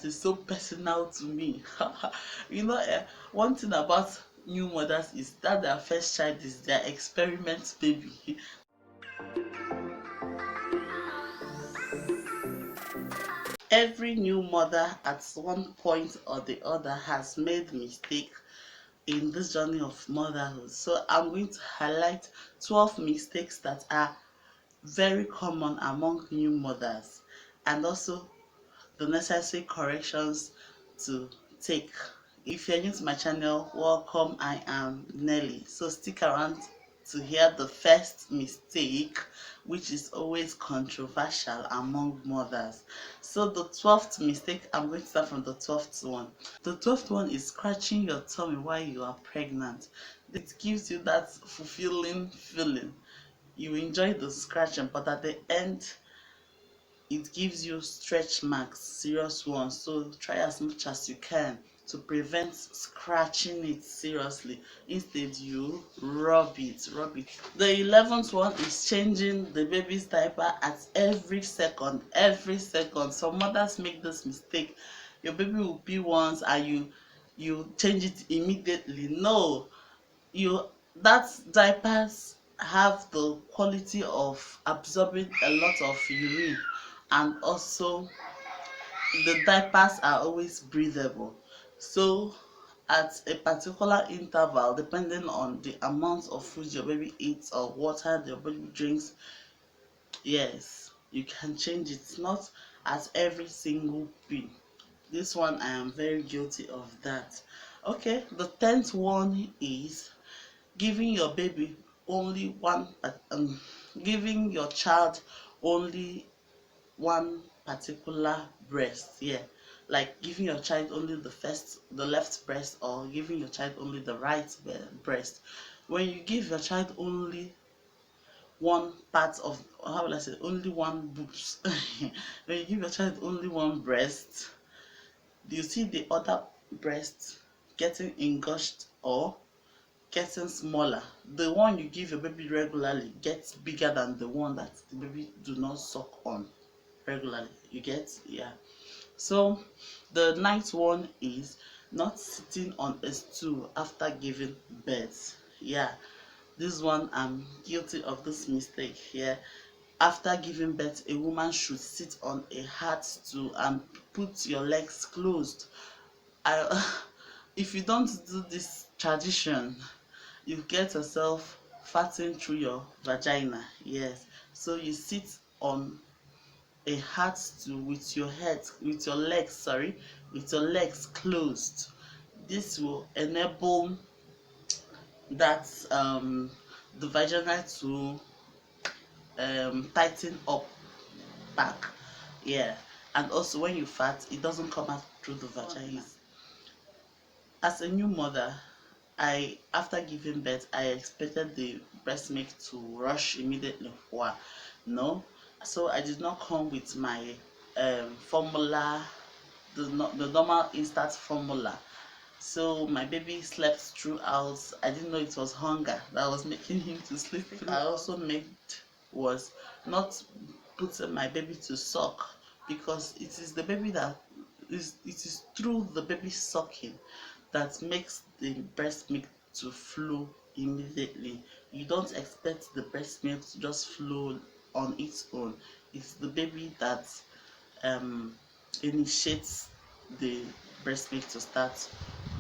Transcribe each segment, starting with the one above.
is so personal to me. You know, one thing about new mothers is that their first child is their experiment baby. Every new mother at one point or the other has made mistake in this journey of motherhood. So I'm going to highlight 12 mistakes that are very common among new mothers, and also the necessary corrections to take. If you're new to my channel, welcome. I am Nelly. So stick around to hear the first mistake, which is always controversial among mothers. So the 12th mistake, I'm going to start from the 12th one. The 12th one is scratching your tummy while you are pregnant. It gives you that fulfilling feeling. You enjoy the scratching, but at the end it gives you stretch marks, serious ones. So try as much as you can to prevent scratching it seriously. Instead, you rub it. The 11th one is changing the baby's diaper at every second. Some mothers make this mistake. Your baby will pee once and you change it immediately. No, you that diapers have the quality of absorbing a lot of urine, and also the diapers are always breathable. So at a particular interval, depending on the amount of food your baby eats or water your baby drinks, yes, you can change it. Not at every single pee. This one I am very guilty of that. Okay, the 10th one is giving your baby only giving your child only one particular breast. Yeah, like giving your child only the left breast, or giving your child only the right breast. When you give your child only one part of, how will I say, only one boobs, when you give your child only one breast, do you see the other breast getting engorged or getting smaller? The one you give your baby regularly gets bigger than the one that the baby do not suck on regularly. You get? Yeah. So the ninth one is not sitting on a stool after giving birth. Yeah, this one I'm guilty of this mistake here. After giving birth, a woman should sit on a hard stool and put your legs closed. I if you don't do this tradition, you get yourself farting through your vagina. Yes, so you sit on a hard stool with your legs closed. This will enable that the vagina to tighten up back. Yeah, and also when you fart, it doesn't come out through the vagina. As a new mother, after giving birth, I expected the breast milk to rush immediately. Wow, no. So I did not come with my formula, the normal instant formula. So my baby slept throughout. I didn't know it was hunger that was making him to sleep. I also made was not putting my baby to suck, because it is the baby that it is through the baby sucking that makes the breast milk to flow immediately. You don't expect the breast milk to just flow on its own. It's the baby that um, initiates the breast milk to start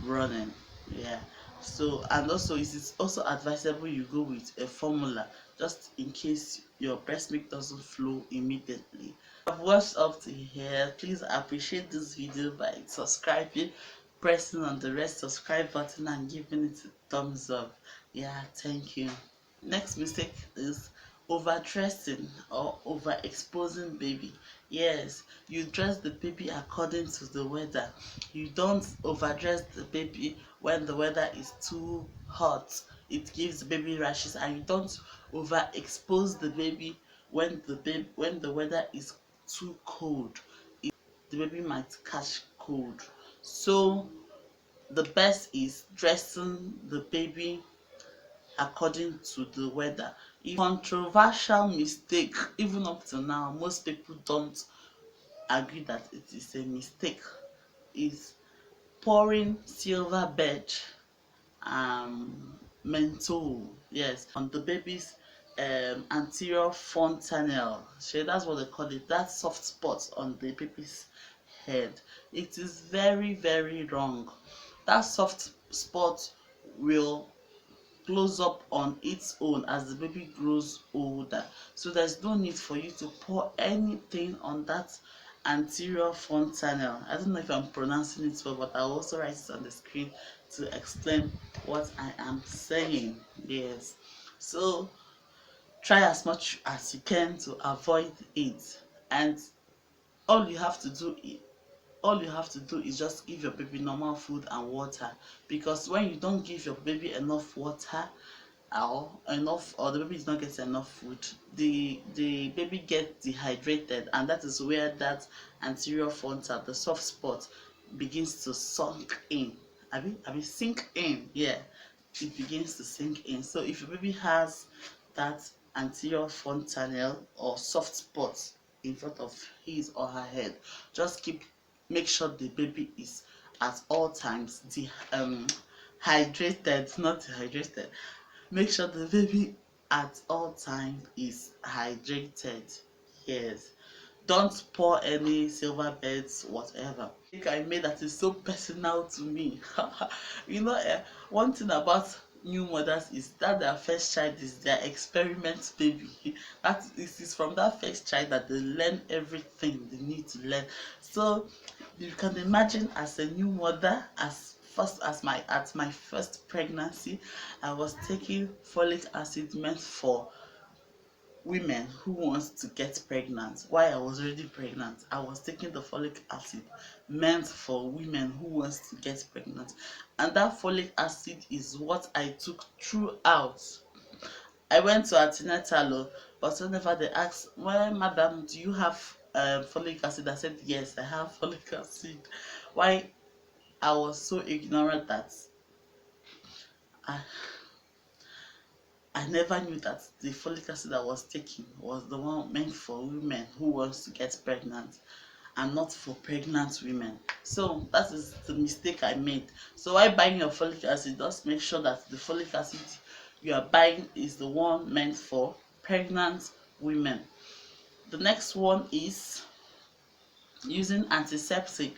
running. Yeah. So, and also it is also advisable you go with a formula, just in case your breast milk doesn't flow immediately. I've watched up to here. Please appreciate this video by subscribing, pressing on the red subscribe button and giving it a thumbs up. Yeah, thank you. Next mistake is overdressing or overexposing baby. Yes, you dress the baby according to the weather. You don't overdress the baby when the weather is too hot. It gives the baby rashes. And you don't overexpose the baby when the weather is too cold. The baby might catch cold. So the best is dressing the baby according to the weather. A controversial mistake, even up to now, most people don't agree that it is a mistake. is pouring silver bed menthol, yes, on the baby's anterior fontanelle. So that's what they call it, that soft spot on the baby's head. It is very, very wrong. That soft spot will close up on its own as the baby grows older. So there's no need for you to pour anything on that anterior fontanelle. I don't know if I'm pronouncing it well, but I'll also write it on the screen to explain what I am saying. Yes. So try as much as you can to avoid it. And all you have to do is just give your baby normal food and water, because when you don't give your baby enough water or the baby is not getting enough food, the baby gets dehydrated, and that is where that anterior frontal, the soft spot, begins to sink in. Sink in, yeah, it begins to sink in. So if your baby has that anterior fontanelle or soft spot in front of his or her head, just make sure the baby is at all times hydrated, not dehydrated. Make sure the baby at all time is hydrated. Yes. Don't pour any silver beds, whatever. I think I made that is so personal to me. you know, one thing about new mothers is that their first child is their experiment baby. That is from that first child that they learn everything they need to learn. So you can imagine, as a new mother, at my first pregnancy, I was taking folic acid meant for women who wants to get pregnant. While I was already pregnant, I was taking the folic acid meant for women who wants to get pregnant, and that folic acid is what I took throughout. I went to antenatal, but whenever they asked, well, madam, do you have folic acid, I said yes, I have folic acid. Why? I was so ignorant that I I never knew that the folic acid I was taking was the one meant for women who wants to get pregnant and not for pregnant women. So that is the mistake I made. So while buying your folic acid, just make sure that the folic acid you are buying is the one meant for pregnant women. The next one is using antiseptic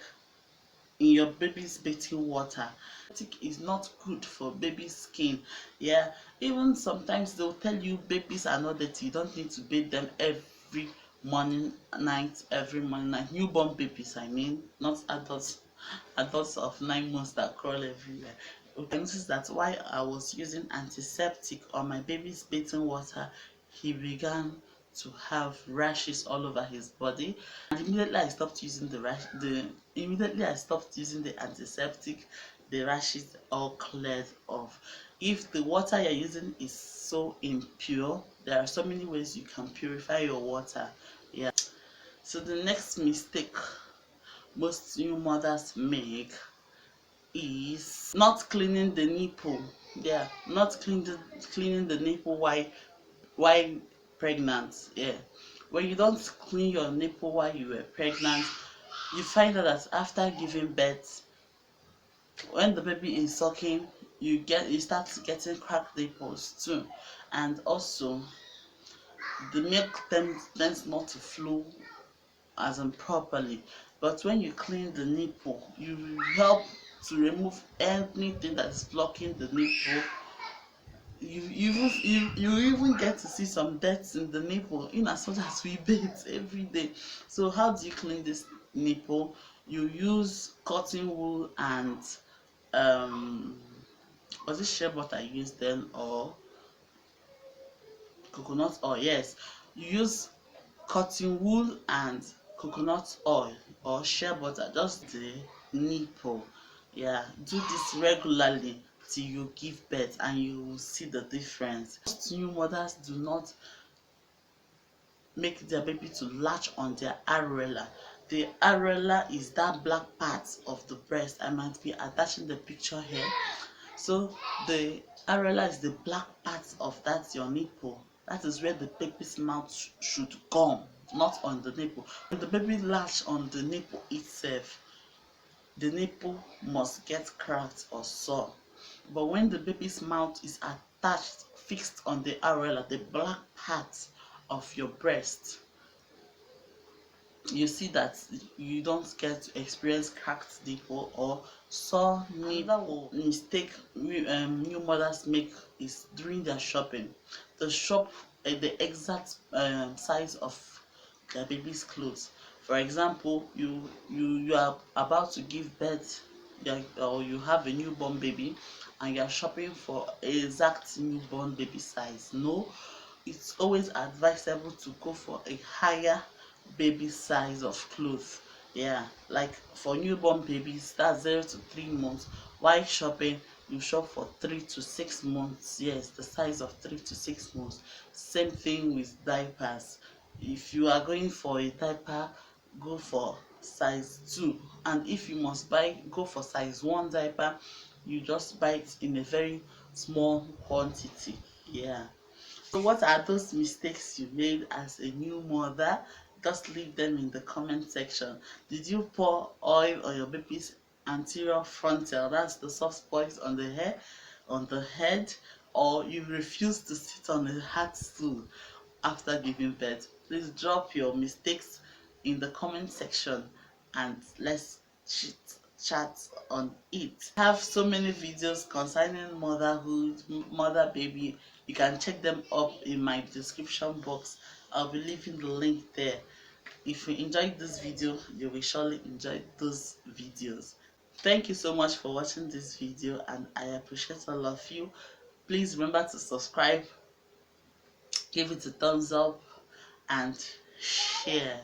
in your baby's bathing water. Antiseptic is not good for baby's skin. Yeah, even sometimes they'll tell you babies are not dirty, you don't need to bathe them every morning night. Newborn babies, I mean, not adults of 9 months that crawl everywhere. Okay, I noticed that while I was using antiseptic on my baby's bathing water, he began to have rashes all over his body, and immediately I stopped using the antiseptic, the rashes all cleared off. If the water you're using is so impure, there are so many ways you can purify your water. Yeah. So the next mistake most new mothers make is not cleaning the nipple. Yeah, not cleaning the nipple while pregnant. Yeah, when you don't clean your nipple while you were pregnant, you find out that after giving birth, when the baby is sucking, you start getting cracked nipples too, and also the milk tends not to flow as in properly. But when you clean the nipple, you help to remove anything that is blocking the nipple. You even get to see some dirt in the nipple, in as much as we bathe every day. So how do you clean this nipple? You use cotton wool and was it shea butter I used then, or coconut oil? Yes, you use cotton wool and coconut oil or shea butter, just the nipple. Yeah, do this regularly till you give birth and you will see the difference. Most new mothers do not make their baby to latch on their areola. The areola is that black part of the breast. I might be attaching the picture here. So the areola is the black part of that your nipple. That is where the baby's mouth should come, not on the nipple. When the baby latch on the nipple itself, the nipple must get cracked or sore. But when the baby's mouth is attached, fixed on the areola, the black part of your breast, you see that you don't get to experience cracked nipple or sore nipple. Another mistake new mothers make is during their shopping. They shop the exact size of their baby's clothes. For example, you are about to give birth, or you have a newborn baby, and you are shopping for exact newborn baby size. No, it's always advisable to go for a higher baby size of clothes. Yeah, like for newborn babies, that's 0 to 3 months. While shopping, you shop for 3 to 6 months. Yes, the size of 3 to 6 months. Same thing with diapers. If you are going for a diaper, go for size 2. And if you must go for size 1 diaper, you just buy it in a very small quantity. Yeah. So what are those mistakes you made as a new mother? Just leave them in the comment section. Did you pour oil on your baby's anterior frontal? That's the soft spots on the hair, on the head, or you refuse to sit on a hard stool after giving birth? Please drop your mistakes in the comment section and let's chat on it. I have so many videos concerning motherhood, mother baby. You can check them up in my description box. I'll be leaving the link there. If you enjoyed this video, you will surely enjoy those videos. Thank you so much for watching this video, and I appreciate all of you. Please remember to subscribe, give it a thumbs up, and share.